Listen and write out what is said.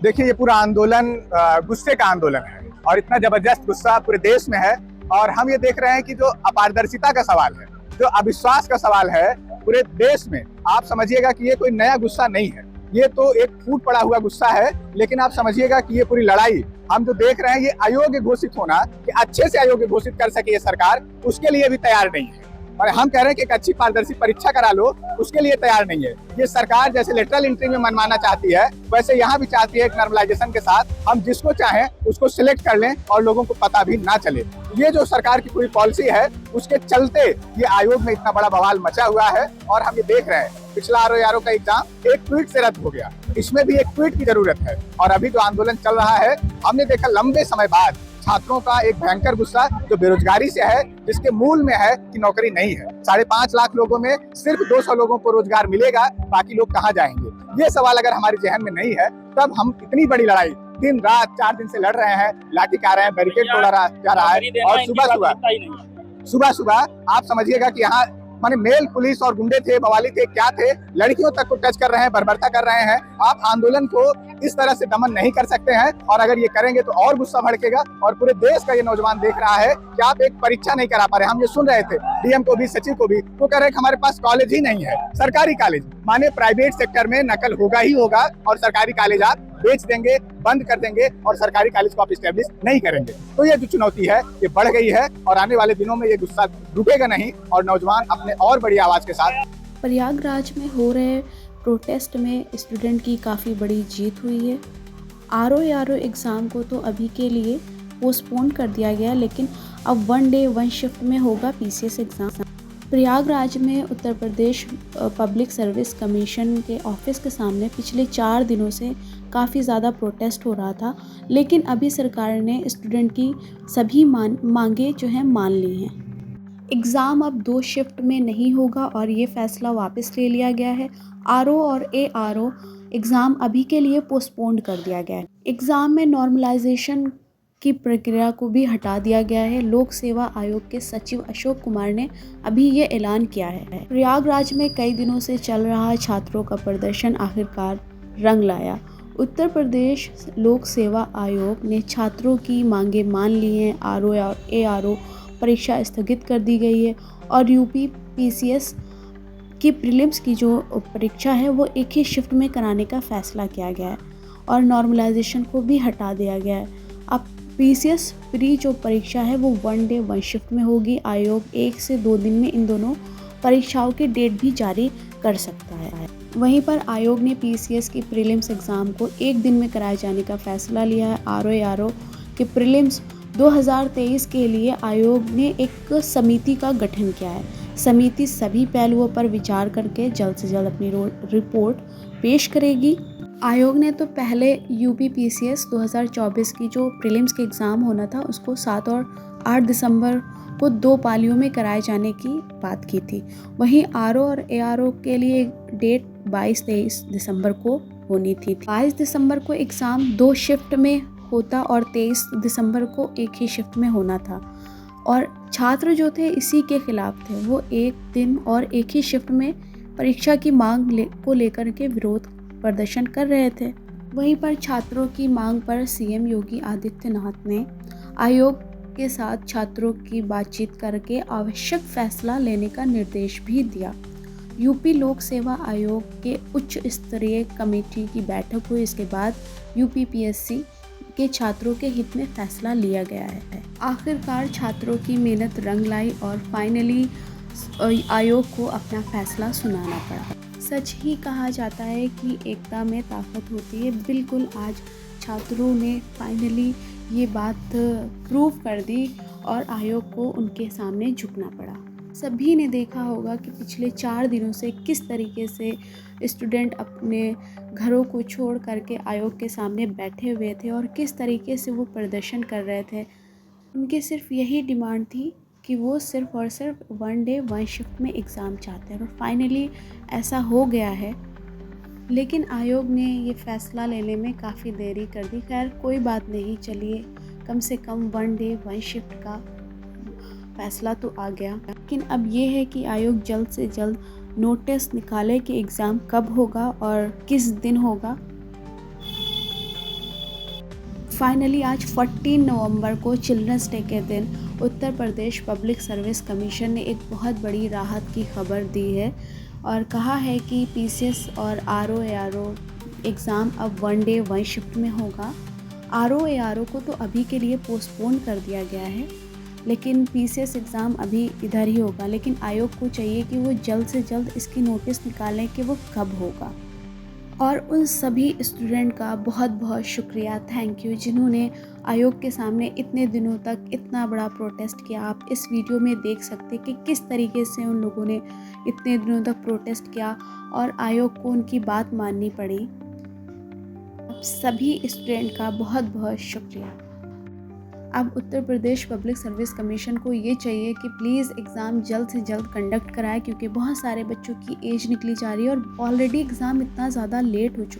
देखिए, ये पूरा आंदोलन गुस्से का आंदोलन है और इतना जबरदस्त गुस्सा पूरे देश में है। और हम ये देख रहे हैं कि जो अपारदर्शिता का सवाल है, जो अविश्वास का सवाल है पूरे देश में, आप समझिएगा कि ये कोई नया गुस्सा नहीं है, ये तो एक फूट पड़ा हुआ गुस्सा है। लेकिन आप समझिएगा कि ये पूरी लड़ाई हम जो देख रहे हैं, ये अयोग्य घोषित होना, कि अच्छे से अयोग्य घोषित कर सके ये सरकार, उसके लिए भी तैयार नहीं है। और हम कह रहे हैं कि एक अच्छी पारदर्शी परीक्षा करा लो, उसके लिए तैयार नहीं है। ये सरकार जैसे लेटरल एंट्री में मनमाना चाहती है, वैसे यहाँ भी चाहती है एक नॉर्मलाइजेशन के साथ हम जिसको चाहें उसको सिलेक्ट कर लें और लोगों को पता भी ना चले। ये जो सरकार की पूरी पॉलिसी है, उसके चलते ये आयोग में इतना बड़ा बवाल मचा हुआ है। और हम ये देख रहे हैं, पिछला आरओ का एग्जाम एक ट्वीट से रद्द हो गया, इसमें भी एक ट्वीट की जरूरत है। और अभी जो आंदोलन चल रहा है, हमने देखा लंबे समय बाद छात्रों का एक भयंकर गुस्सा जो बेरोजगारी से है, जिसके मूल में है कि नौकरी नहीं है। 5.5 लाख लोगों में सिर्फ 200 लोगों को रोजगार मिलेगा, बाकी लोग कहाँ जाएंगे? ये सवाल अगर हमारे जहन में नहीं है, तब हम इतनी बड़ी लड़ाई दिन रात 4 दिन से लड़ रहे हैं, लाठी खा रहे हैं, बैरिकेड तोड़ा जा रहा है। और सुबह सुबह आप समझिएगा कि यहाँ माने मेल पुलिस और गुंडे थे, बवाली थे, क्या थे, लड़कियों तक को टच कर रहे हैं, बर्बरता कर रहे हैं। आप आंदोलन को इस तरह से दमन नहीं कर सकते हैं, और अगर ये करेंगे तो और गुस्सा भड़केगा। और पूरे देश का ये नौजवान देख रहा है कि आप एक परीक्षा नहीं करा पा रहे। हम ये सुन रहे थे डीएम को भी, सचिव को भी, वो कह रहे हैं कि हमारे पास कॉलेज ही नहीं है, सरकारी कॉलेज। माने प्राइवेट सेक्टर में नकल होगा ही होगा, और सरकारी कॉलेज आप बेच देंगे, बंद कर देंगे, और सरकारी कॉलेज को आप स्टैब्लिश नहीं करेंगे। तो ये जो चुनौती है ये बढ़ गई है, और आने वाले दिनों में ये गुस्सा रुकेगा नहीं, और नौजवान अपने और बड़ी आवाज के साथ। प्रयागराज में हो रहे प्रोटेस्ट में स्टूडेंट की काफ़ी बड़ी जीत हुई है। आरओ एग्ज़ाम को तो अभी के लिए पोस्टपोन कर दिया गया, लेकिन अब 1 डे 1 शिफ्ट में होगा पीसीएस एग्ज़ाम। प्रयागराज में Uttar Pradesh public service commission के ऑफिस के सामने पिछले 4 दिनों से काफ़ी ज़्यादा प्रोटेस्ट हो रहा था, लेकिन अभी सरकार ने स्टूडेंट की सभी मांगे जो हैं मान ली हैं। एग्ज़ाम अब 2 शिफ्ट में नहीं होगा और ये फ़ैसला वापस ले लिया गया है। आरओ और एआरओ एग्ज़ाम अभी के लिए पोस्टपोन कर दिया गया है। एग्ज़ाम में नॉर्मलाइजेशन की प्रक्रिया को भी हटा दिया गया है। लोक सेवा आयोग के सचिव अशोक कुमार ने अभी ये ऐलान किया है। प्रयागराज में कई दिनों से चल रहा छात्रों का प्रदर्शन आखिरकार रंग लाया। उत्तर प्रदेश लोक सेवा आयोग ने छात्रों की मांगे मान ली हैं। आरओ और एआरओ परीक्षा स्थगित कर दी गई है, और यूपी पीसीएस की प्रीलिम्स की जो परीक्षा है वो एक ही शिफ्ट में कराने का फैसला किया गया है, और नॉर्मलाइजेशन को भी हटा दिया गया है। अब पीसीएस प्री जो परीक्षा है वो 1 डे 1 शिफ्ट में होगी। आयोग 1 से 2 दिन में इन दोनों परीक्षाओं की डेट भी जारी कर सकता है। वहीं पर आयोग ने पीसीएस की प्रीलिम्स एग्ज़ाम को 1 दिन में कराए जाने का फैसला लिया है। आरओ के प्रीलिम्स 2023 के लिए आयोग ने एक समिति का गठन किया है। समिति सभी पहलुओं पर विचार करके जल्द से जल्द अपनी रिपोर्ट पेश करेगी। आयोग ने तो पहले यूपी पीसीएस 2024 की जो प्रीलिम्स के एग्ज़ाम होना था उसको 7 और 8 दिसंबर को 2 पालियों में कराए जाने की बात की थी। वहीं आरओ और एआरओ के लिए डेट 22-23 दिसंबर को होनी थी। 22 दिसंबर को एग्ज़ाम 2 शिफ्ट में होता और 23 दिसंबर को 1 ही शिफ्ट में होना था, और छात्र जो थे इसी के खिलाफ थे। वो 1 दिन और 1 ही शिफ्ट में परीक्षा की मांग को लेकर के विरोध प्रदर्शन कर रहे थे। वहीं पर छात्रों की मांग पर सीएम योगी आदित्यनाथ ने आयोग के साथ छात्रों की बातचीत करके आवश्यक फैसला लेने का निर्देश भी दिया। यूपी लोक सेवा आयोग के उच्च स्तरीय कमेटी की बैठक हुई। इसके बाद यूपीपीएससी के छात्रों के हित में फैसला लिया गया है। आखिरकार छात्रों की मेहनत रंग लाई और फाइनली आयोग को अपना फैसला सुनाना पड़ा। सच ही कहा जाता है कि एकता में ताकत होती है। बिल्कुल आज छात्रों ने फाइनली ये बात प्रूव कर दी और आयोग को उनके सामने झुकना पड़ा। सभी ने देखा होगा कि पिछले 4 दिनों से किस तरीके से स्टूडेंट अपने घरों को छोड़ करके आयोग के सामने बैठे हुए थे और किस तरीके से वो प्रदर्शन कर रहे थे। उनकी सिर्फ यही डिमांड थी कि वो सिर्फ और सिर्फ 1 डे 1 शिफ्ट में एग्ज़ाम चाहते हैं, और फाइनली ऐसा हो गया है। लेकिन आयोग ने ये फ़ैसला लेने में काफ़ी देरी कर दी। खैर कोई बात नहीं, चलिए कम से कम 1 डे 1 शिफ्ट का फैसला तो आ गया। लेकिन अब ये है कि आयोग जल्द से जल्द नोटिस निकाले कि एग्ज़ाम कब होगा और किस दिन होगा। फाइनली आज 14 नवंबर को चिल्ड्रंस डे के दिन उत्तर प्रदेश पब्लिक सर्विस कमीशन ने एक बहुत बड़ी राहत की खबर दी है और कहा है कि पीसीएस और आरओ एग्ज़ाम अब 1 डे 1 शिफ्ट में होगा। आरओ को तो अभी के लिए पोस्टपोन कर दिया गया है, लेकिन पीसीएस एग्ज़ाम अभी इधर ही होगा। लेकिन आयोग को चाहिए कि वो जल्द से जल्द इसकी नोटिस निकालें कि वो कब होगा। और उन सभी स्टूडेंट का बहुत बहुत शुक्रिया, थैंक यू, जिन्होंने आयोग के सामने इतने दिनों तक इतना बड़ा प्रोटेस्ट किया। आप इस वीडियो में देख सकते कि किस तरीके से उन लोगों ने इतने दिनों तक प्रोटेस्ट किया और आयोग को उनकी बात माननी पड़ी। आप सभी स्टूडेंट का बहुत बहुत शुक्रिया। अब उत्तर प्रदेश पब्लिक सर्विस कमीशन को ये चाहिए कि प्लीज़ एग्ज़ाम जल्द से जल्द कंडक्ट कराए, क्योंकि बहुत सारे बच्चों की एज निकली जा रही है और ऑलरेडी एग्ज़ाम इतना ज़्यादा लेट हो चुका है।